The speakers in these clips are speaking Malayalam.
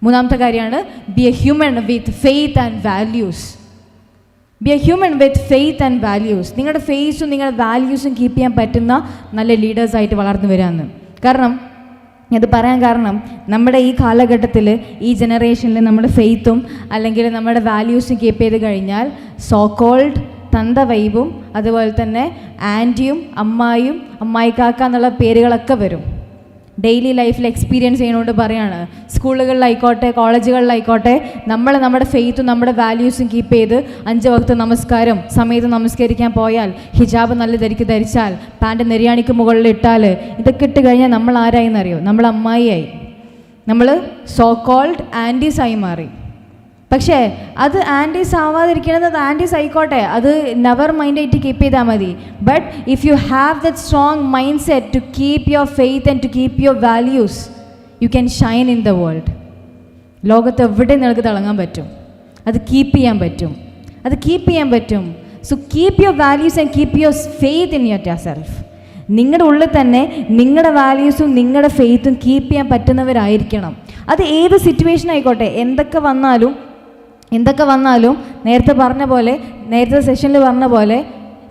മൂന്നാമത്തെ കാര്യമാണ് be a human with faith and values. B a human with faith and values. നിങ്ങളുടെ ഫെയ്സും നിങ്ങളുടെ വാല്യൂസും കീപ്പ് ചെയ്യാൻ പറ്റുന്ന നല്ല ലീഡേഴ്സായിട്ട് വളർന്നു വരാമെന്ന്. കാരണം ഇത് പറയാൻ കാരണം നമ്മുടെ ഈ കാലഘട്ടത്തിൽ, ഈ ജനറേഷനിൽ നമ്മുടെ ഫെയ്ത്തും അല്ലെങ്കിൽ നമ്മുടെ വാല്യൂസും കീപ്പ് ചെയ്ത് കഴിഞ്ഞാൽ സോ കോൾഡ് തന്ത വൈബും അതുപോലെ തന്നെ ആൻറ്റിയും അമ്മായിയും അമ്മായിക്കാക്ക എന്നുള്ള പേരുകളൊക്കെ വരും. ഡെയിലി ലൈഫിൽ എക്സ്പീരിയൻസ് ചെയ്യുന്നതുകൊണ്ട് പറയാണ്, സ്കൂളുകളിലായിക്കോട്ടെ കോളേജുകളിലായിക്കോട്ടെ നമ്മൾ നമ്മുടെ ഫെയ്ത്തും നമ്മുടെ വാല്യൂസും കീപ്പ് ചെയ്ത് 5 വക്ത് നമസ്കാരം സമയത്ത് നമസ്കരിക്കാൻ പോയാൽ, ഹിജാബ് നല്ല ധരിച്ചാൽ, പാൻറ് നെരിയാണിക്ക് മുകളിൽ ഇട്ടാൽ, ഇതൊക്കെ ഇട്ട് കഴിഞ്ഞാൽ നമ്മൾ ആരായിന്നറിയോ? നമ്മൾ അമ്മായിയായി, നമ്മൾ സോ കോൾഡ് ആൻറ്റീസായി മാറി. പക്ഷേ അത് ആൻറ്റീസ് ആവാതിരിക്കണത് അത് ആൻറ്റീസ് ആയിക്കോട്ടെ, അത് നെവർ മൈൻഡായിട്ട് കീപ്പ് ചെയ്താൽ മതി. But if you have that strong mind set to keep your faith and to keep your values, you can shine in the world. ലോകത്ത് എവിടെ നിനക്ക് തിളങ്ങാൻ പറ്റും, അത് കീപ്പ് ചെയ്യാൻ പറ്റും. So keep your values and keep your faith in yourself. നിങ്ങളുടെ ഉള്ളിൽ തന്നെ നിങ്ങളുടെ വാല്യൂസും നിങ്ങളുടെ ഫെയ്ത്തും കീപ്പ് ചെയ്യാൻ പറ്റുന്നവരായിരിക്കണം. അത് ഏത് സിറ്റുവേഷൻ ആയിക്കോട്ടെ, എന്തൊക്കെ വന്നാലും നേരത്തെ പറഞ്ഞ പോലെ, നേരത്തെ സെഷനിൽ പറഞ്ഞ പോലെ,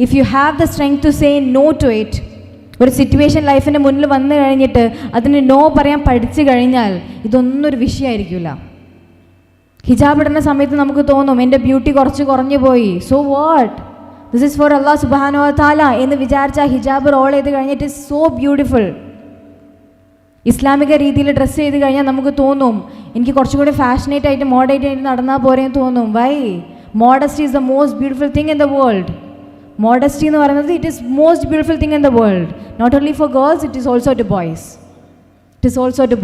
if you have the strength to say no to it. ഒരു സിറ്റുവേഷൻ ലൈഫിൻ്റെ മുന്നിൽ വന്നു കഴിഞ്ഞിട്ട് അതിന് നോ പറയാൻ പഠിച്ചു കഴിഞ്ഞാൽ ഇതൊന്നും ഒരു വിഷയമായിരിക്കില്ല. ഹിജാബ് ഇടുന്ന സമയത്ത് നമുക്ക് തോന്നും എൻ്റെ ബ്യൂട്ടി കുറഞ്ഞു പോയി. So what, this is for Allah സുബ്ഹാനഹു വ തആല എന്ന് വിചാരിച്ചാൽ ഹിജാബ് റോൾ ചെയ്ത് കഴിഞ്ഞിട്ട് സോ ബ്യൂട്ടിഫുൾ. ഇസ്ലാമിക രീതിയിൽ ഡ്രസ്സ് ചെയ്ത് കഴിഞ്ഞാൽ നമുക്ക് തോന്നും എനിക്ക് കുറച്ചുകൂടി ഫാഷനേറ്റ് ആയിട്ട് മോഡേറ്റ് ആയിട്ട് നടന്നാൽ പോരെന്ന് തോന്നും. Why? Modesty is the most beautiful thing in the world. Modesty എന്ന് പറയുന്നത് it is most beautiful thing in the world. Not only for girls, it is also to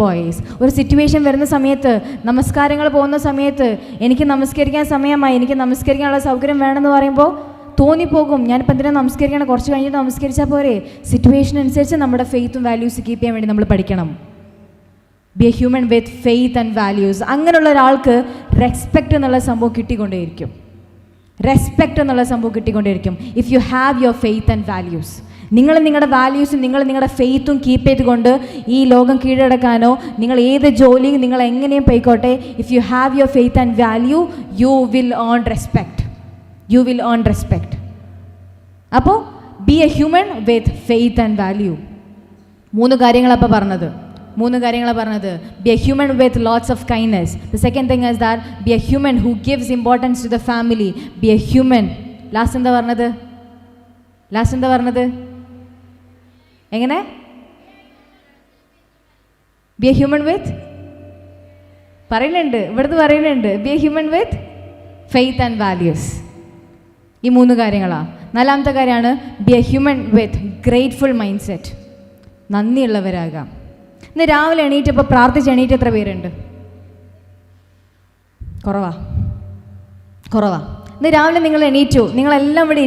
boys. ഒരു സിറ്റുവേഷൻ വരുന്ന സമയത്ത്, നമസ്കാരങ്ങൾ പോകുന്ന സമയത്ത്, എനിക്ക് നമസ്കരിക്കാൻ സമയമായി, എനിക്ക് നമസ്കരിക്കാനുള്ള സൗകര്യം വേണമെന്ന് പറയുമ്പോൾ തോന്നിപ്പോകും ഞാനിപ്പോൾ എന്തിനാ നമസ്കരിക്കണം, കുറച്ച് കഴിഞ്ഞിട്ട് നമസ്കരിച്ചാൽ പോരെ. സിറ്റുവേഷൻ അനുസരിച്ച് നമ്മുടെ ഫെയ്ത്തും വാല്യൂസ് കീപ്പ് ചെയ്യാൻ വേണ്ടി നമ്മൾ പഠിക്കണം. Be a human with faith and values. അങ്ങനെയുള്ള ഒരാൾക്ക് റെസ്പെക്റ്റ് എന്നുള്ള സംഭവം കിട്ടിക്കൊണ്ടേയിരിക്കും. If you have your faith and values, നിങ്ങൾ നിങ്ങളുടെ വാല്യൂസും നിങ്ങളുടെ ഫെയ്ത്തും കീപ്പ് ചെയ്തുകൊണ്ട് ഈ ലോകം കീഴടക്കാനോ, നിങ്ങൾ ഏത് ജോലിയും നിങ്ങൾ എങ്ങനെയും പോയിക്കോട്ടെ, if you have your faith and value, you will earn respect. അപ്പോൾ be a human with faith and value. 3 കാര്യങ്ങളപ്പോൾ പറഞ്ഞത്. Be a human with lots of kindness. The second thing is that be a human who gives importance to the family. Be a human. Last എന്താ പറഞ്ഞത്? എങ്ങനെ? Be a human with പറയുന്നുണ്ട്. Be a human with faith and values. ഈ 3 കാര്യങ്ങളാണ്. 4ാമത്തെ കാര്യമാണ് be a human with grateful mind set. നന്ദിയുള്ളവരാകാം. ഇന്ന് രാവിലെ എണീറ്റപ്പോൾ പ്രാർത്ഥിച്ച് എണീറ്റ് എത്ര പേരുണ്ട്? കുറവാ. ഇന്ന് രാവിലെ നിങ്ങൾ എണീറ്റു, നിങ്ങളെല്ലാവരും ഇവിടെ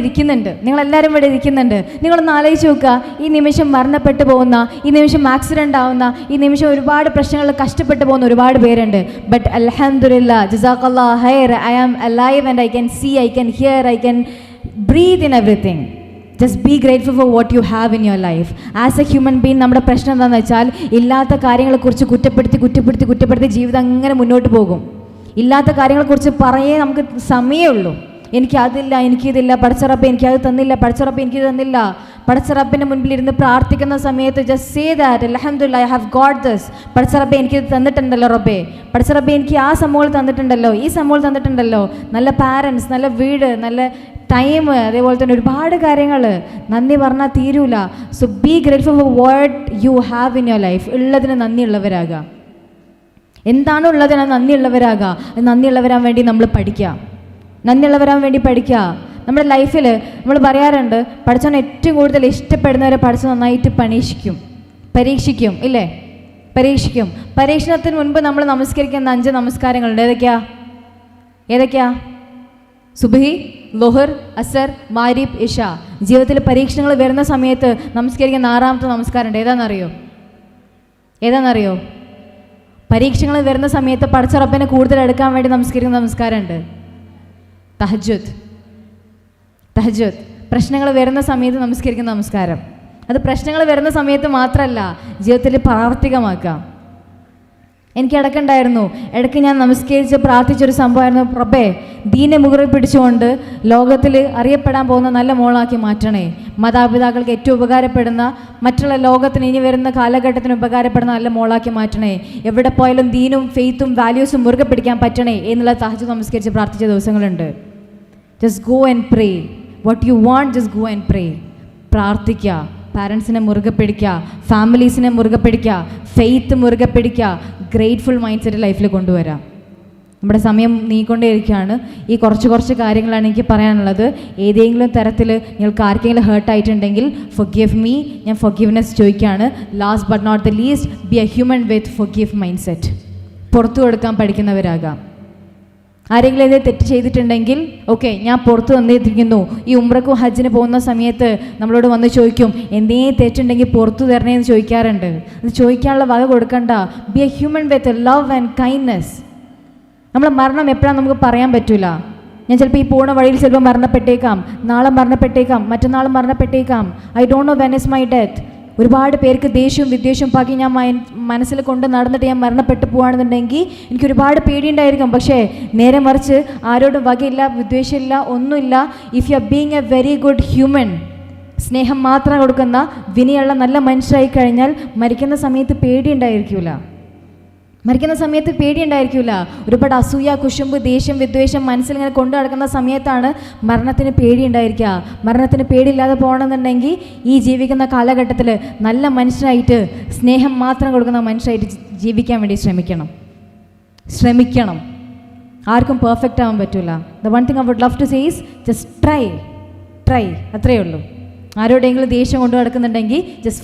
ഇരിക്കുന്നുണ്ട്. നിങ്ങളൊന്ന് ആലോചിച്ച് നോക്കുക, ഈ നിമിഷം മരണപ്പെട്ടു പോകുന്ന, ഈ നിമിഷം ആക്സിഡൻ്റ് ആവുന്ന, ഈ നിമിഷം ഒരുപാട് പ്രശ്നങ്ങളിൽ കഷ്ടപ്പെട്ടു പോകുന്ന ഒരുപാട് പേരുണ്ട്. ബട്ട് അൽഹംദുലില്ലാ, ജസാക്കല്ലാഹ് ഖൈർ, I am alive and I can see, I can hear, I can breathe in everything. Just be grateful for what you have in your life. As a human being നമ്മുടെ പ്രശ്നം എന്താണെന്ന് വെച്ചാൽ, ഇല്ലാത്ത കാര്യങ്ങളെക്കുറിച്ച് കുറ്റപ്പെടുത്തി ജീവിതം അങ്ങനെ മുന്നോട്ട് പോകും. ഇല്ലാത്ത കാര്യങ്ങളെക്കുറിച്ച് പറയേ നമുക്ക് സമയമുള്ളൂ. എനിക്കതില്ല, എനിക്കിതില്ല, പടച്ചറപ്പ എനിക്കത് തന്നില്ല, പടച്ചറപ്പ എനിക്കിത് തന്നില്ല. പടച്ചറപ്പിൻ്റെ മുൻപിലിരുന്ന് പ്രാർത്ഥിക്കുന്ന സമയത്ത് ജസ്റ്റ് സേ ദാറ്റ് അൽഹംദുലില്ലാ ഐ ഹാവ് ഗോട്ട് ദിസ്. പടച്ചറപ്പ എനിക്കിത് തന്നിട്ടുണ്ടല്ലോ റബ്ബേ, പടച്ചറപ്പ എനിക്ക് ആ സംഭവം തന്നിട്ടുണ്ടല്ലോ, ഈ സംഭവം തന്നിട്ടുണ്ടല്ലോ, നല്ല പാരൻസ്, നല്ല വീട്, നല്ല ടൈം, അതേപോലെ തന്നെ ഒരുപാട് കാര്യങ്ങൾ. നന്ദി പറഞ്ഞാൽ തീരൂല. So B grateful for what you have in your life. ഉള്ളതിന് നന്ദിയുള്ളവരാകാം. എന്താണോ ഉള്ളതിന് നന്ദിയുള്ളവരാകാം. നന്ദിയുള്ളവരാൻ വേണ്ടി നമ്മൾ പഠിക്കുക. നമ്മുടെ ലൈഫിൽ നമ്മൾ പറയാറുണ്ട്, പഠിച്ചവൻ ഏറ്റവും കൂടുതൽ ഇഷ്ടപ്പെടുന്നവരെ പഠിച്ച് നന്നായിട്ട് പരീക്ഷിക്കും ഇല്ലേ? പരീക്ഷണത്തിന് മുൻപ് നമ്മൾ നമസ്കരിക്കുന്ന 5 നമസ്കാരങ്ങളുണ്ട്. ഏതൊക്കെയാ? സുബ്ഹി, ളുഹർ, അസർ, മാരിബ്, ഇഷ. ജീവിതത്തിൽ പരീക്ഷണങ്ങൾ വരുന്ന സമയത്ത് നമസ്കരിക്കുന്ന 6ാമത്തെ നമസ്കാരമുണ്ട്. ഏതാണെന്നറിയോ? പരീക്ഷണങ്ങൾ വരുന്ന സമയത്ത് പടച്ചറപ്പിനെ കൂടുതൽ എടുക്കാൻ വേണ്ടി നമസ്കരിക്കുന്ന നമസ്കാരമുണ്ട്. തഹജ്ജുദ്. പ്രശ്നങ്ങൾ വരുന്ന സമയത്ത് നമസ്കരിക്കുന്ന നമസ്കാരം. അത് പ്രശ്നങ്ങൾ വരുന്ന സമയത്ത് മാത്രമല്ല, ജീവിതത്തിൽ പ്രാവർത്തികമാക്കാം. എനിക്ക് ഇടയ്ക്കുണ്ടായിരുന്നു. ഇടയ്ക്ക് ഞാൻ നമസ്കരിച്ച് പ്രാർത്ഥിച്ചൊരു സംഭവമായിരുന്നു, റബ്ബേ ദീനെ മുകളിൽ പിടിച്ചുകൊണ്ട് ലോകത്തിൽ അറിയപ്പെടാൻ പോകുന്ന നല്ല മോളാക്കി മാറ്റണേ. മാതാപിതാക്കൾക്ക് ഏറ്റവും ഉപകാരപ്പെടുന്ന, മറ്റുള്ള ലോകത്തിന് ഇനി വരുന്ന കാലഘട്ടത്തിന് ഉപകാരപ്പെടുന്ന നല്ല മോളാക്കി മാറ്റണേ. എവിടെ പോയാലും ദീനും ഫെയ്ത്തും വാല്യൂസും മുറുകെ പിടിക്കാൻ പറ്റണേ എന്നുള്ള തഹജ്ജുദ് നമസ്കരിച്ച് പ്രാർത്ഥിച്ച ദിവസങ്ങളുണ്ട്. Just go and pray what you want. Just go and pray. പ്രാർത്ഥിക്കുക, പാരൻസിനെ മുറുകെ പിടിക്കുക, ഫാമിലീസിനെ മുറുകെ പിടിക്കുക, ഫെയ്ത്ത് മുറുകെ പിടിക്കുക, ഗ്രേറ്റ്ഫുൾ മൈൻഡ് സെറ്റ് ലൈഫിൽ കൊണ്ടുവരാം. നമ്മുടെ സമയം നീക്കൊണ്ടേയിരിക്കുകയാണ്. ഈ കുറച്ച് കാര്യങ്ങളാണ് എനിക്ക് പറയാനുള്ളത്. ഏതെങ്കിലും തരത്തിൽ നിങ്ങൾക്ക് ആർക്കെങ്കിലും ഹേർട്ടായിട്ടുണ്ടെങ്കിൽ ഫൊർഗിവ് മീ, ഞാൻ ഫൊർഗിവ്നെസ് ചോദിക്കുകയാണ്. Last but not the least, be a human with forgive mind set. പുറത്തു കൊടുക്കാൻ പഠിക്കുന്നവരാകാം. ആരെങ്കിലും ഇത് തെറ്റ് ചെയ്തിട്ടുണ്ടെങ്കിൽ ഓക്കെ, ഞാൻ പുറത്ത് വന്നിരിക്കുന്നു. ഈ ഉംറക്കും ഹജ്ജിന് പോകുന്ന സമയത്ത് നമ്മളോട് വന്ന് ചോദിക്കും, എന്തെങ്കിലും തെറ്റുണ്ടെങ്കിൽ പുറത്തു തരണേന്ന് ചോദിക്കാറുണ്ട്. അത് ചോദിക്കാനുള്ള വക കൊടുക്കണ്ട. B a human with love and kindness. നമ്മളെ മരണം എപ്പോഴാണ് നമുക്ക് പറയാൻ പറ്റില്ല. ഞാൻ ചിലപ്പോൾ ഈ പോകുന്ന വഴിയിൽ ചിലപ്പോൾ മരണപ്പെട്ടേക്കാം, നാളെ മരണപ്പെട്ടേക്കാം, മറ്റന്നാൾ മരണപ്പെട്ടേക്കാം. I don't know when is my death. ഒരുപാട് പേർക്ക് ദേഷ്യവും വിദ്വേഷവും പാക്കി ഞാൻ മനസ്സിൽ കൊണ്ട് നടന്നിട്ട് ഞാൻ മരണപ്പെട്ടു പോകുകയാണെന്നുണ്ടെങ്കിൽ എനിക്ക് ഒരുപാട് പേടിയുണ്ടായിരിക്കും. പക്ഷേ നേരെ മറിച്ച് ആരോടും വകയില്ല, വിദ്വേഷമില്ല, ഒന്നുമില്ല. If you are being A very good human, സ്നേഹം മാത്രം കൊടുക്കുന്ന വിനയുള്ള നല്ല മനുഷ്യരായി കഴിഞ്ഞാൽ മരിക്കുന്ന സമയത്ത് പേടിയുണ്ടായിരിക്കില്ല. ഒരുപാട് അസൂയ, കുശുമ്പ്, ദേഷ്യം, വിദ്വേഷം മനസ്സിലിങ്ങനെ കൊണ്ടു നടക്കുന്ന സമയത്താണ് മരണത്തിന് പേടിയുണ്ടായിരിക്കുക. മരണത്തിന് പേടിയില്ലാതെ പോകണമെന്നുണ്ടെങ്കിൽ ഈ ജീവിക്കുന്ന കാലഘട്ടത്തിൽ നല്ല മനുഷ്യരായിട്ട്, സ്നേഹം മാത്രം കൊടുക്കുന്ന മനുഷ്യരായിട്ട് ജീവിക്കാൻ വേണ്ടി ശ്രമിക്കണം. ആർക്കും പെർഫെക്റ്റ് ആവാൻ പറ്റില്ല. The one thing I would love to say is just try. അത്രയേ ഉള്ളൂ. ആരോടെങ്കിലും ദേഷ്യം കൊണ്ടു നടക്കുന്നുണ്ടെങ്കിൽ ജസ്റ്റ്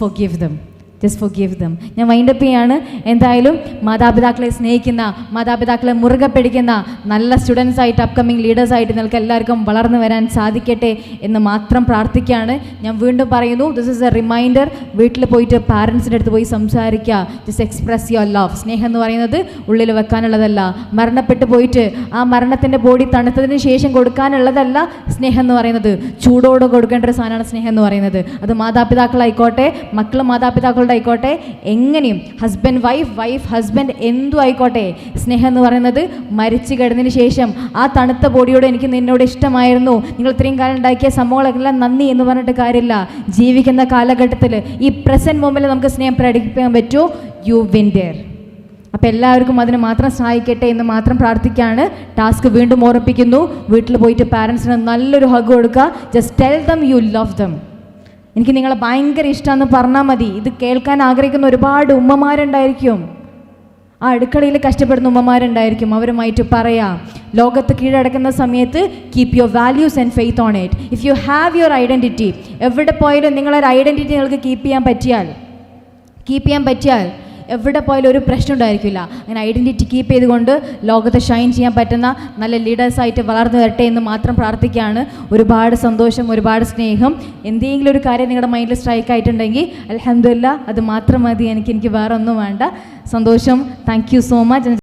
forgive them. ഞാൻ വൈൻഡപ്പ് ചെയ്യാണ്. എന്തായാലും മാതാപിതാക്കളെ സ്നേഹിക്കുന്ന, മാതാപിതാക്കളെ മുറുകെ പിടിക്കുന്ന നല്ല സ്റ്റുഡൻസായിട്ട്, അപ്കമിങ് ലീഡേഴ്സായിട്ട് നിങ്ങൾക്ക് എല്ലാവർക്കും വളർന്നു വരാൻ സാധിക്കട്ടെ എന്ന് മാത്രം പ്രാർത്ഥിക്കുകയാണ്. ഞാൻ വീണ്ടും പറയുന്നു, ദിസ് ഈസ് എ റിമൈൻഡർ. വീട്ടിൽ പോയിട്ട് പാരൻസിൻ്റെ അടുത്ത് പോയി സംസാരിക്കുക. Just express your love. സ്നേഹം എന്ന് പറയുന്നത് ഉള്ളിൽ വെക്കാനുള്ളതല്ല. മരണപ്പെട്ടു പോയിട്ട് ആ മരണത്തിൻ്റെ ബോഡി തണുത്തതിന് ശേഷം കൊടുക്കാനുള്ളതല്ല സ്നേഹം എന്ന് പറയുന്നത്. ചൂടോടെ കൊടുക്കേണ്ട ഒരു സാധനമാണ് സ്നേഹം എന്ന് പറയുന്നത്. അത് മാതാപിതാക്കളായിക്കോട്ടെ, മക്കൾ മാതാപിതാക്കളുടെ ആയിക്കോട്ടെ, എങ്ങനെയും ഹസ്ബൻഡ് വൈഫ് ഹസ്ബൻഡ് എന്തും ആയിക്കോട്ടെ, സ്നേഹം എന്ന് പറയുന്നത് മരിച്ചു കിടന്നതിന് ശേഷം ആ തണുത്ത ബോഡിയോട് എനിക്ക് നിന്നോട് ഇഷ്ടമായിരുന്നു, നിങ്ങൾ ഇത്രയും കാലം ഉണ്ടാക്കിയ സംഭവങ്ങളെല്ലാം നന്ദി എന്ന് പറഞ്ഞിട്ട് കാര്യമില്ല. ജീവിക്കുന്ന കാലഘട്ടത്തിൽ ഈ പ്രസൻറ്റ് മൊമെൻറ്റിൽ നമുക്ക് സ്നേഹം പ്രകടിപ്പിക്കാൻ പറ്റുമോ? You win there. അപ്പോൾ എല്ലാവർക്കും അതിന് മാത്രം സഹായിക്കട്ടെ എന്ന് മാത്രം പ്രാർത്ഥിക്കുകയാണ്. ടാസ്ക് വീണ്ടും ഓർമ്മിപ്പിക്കുന്നു. വീട്ടിൽ പോയിട്ട് പാരൻസിന് നല്ലൊരു ഹഗ് കൊടുക്കുക. Just tell them you love dum. എനിക്ക് നിങ്ങളെ ഭയങ്കര ഇഷ്ടമാണെന്ന് പറഞ്ഞാൽ മതി. ഇത് കേൾക്കാൻ ആഗ്രഹിക്കുന്ന ഒരുപാട് ഉമ്മമാരുണ്ടായിരിക്കും, ആ അടുക്കളയിൽ കഷ്ടപ്പെടുന്ന ഉമ്മമാരുണ്ടായിരിക്കും. അവരുമായിട്ട് പറയാം, ലോകത്ത് കീഴടക്കുന്ന സമയത്ത് keep your values and faith on it. If you have your identity, എവിടെ പോയാലും നിങ്ങളൊരു ഐഡൻറ്റിറ്റി നിങ്ങൾക്ക് കീപ്പ് ചെയ്യാൻ പറ്റിയാൽ എവിടെ പോയാലും ഒരു പ്രശ്നം ഉണ്ടായിരിക്കില്ല. അങ്ങനെ ഐഡൻറ്റിറ്റി കീപ്പ് ചെയ്തുകൊണ്ട് ലോകത്തെ ഷൈൻ ചെയ്യാൻ പറ്റുന്ന നല്ല ലീഡേഴ്സായിട്ട് വളർന്നു വരട്ടെ എന്ന് മാത്രം പ്രാർത്ഥിക്കുകയാണ്. ഒരുപാട് സന്തോഷം, ഒരുപാട് സ്നേഹം. എന്തെങ്കിലും ഒരു കാര്യം നിങ്ങളുടെ മൈൻഡിൽ സ്ട്രൈക്ക് ആയിട്ടുണ്ടെങ്കിൽ അൽഹംദുലില്ലാ, അത് മാത്രം മതി. എനിക്ക് വേറെ ഒന്നും വേണ്ട. സന്തോഷം. Thank you so much.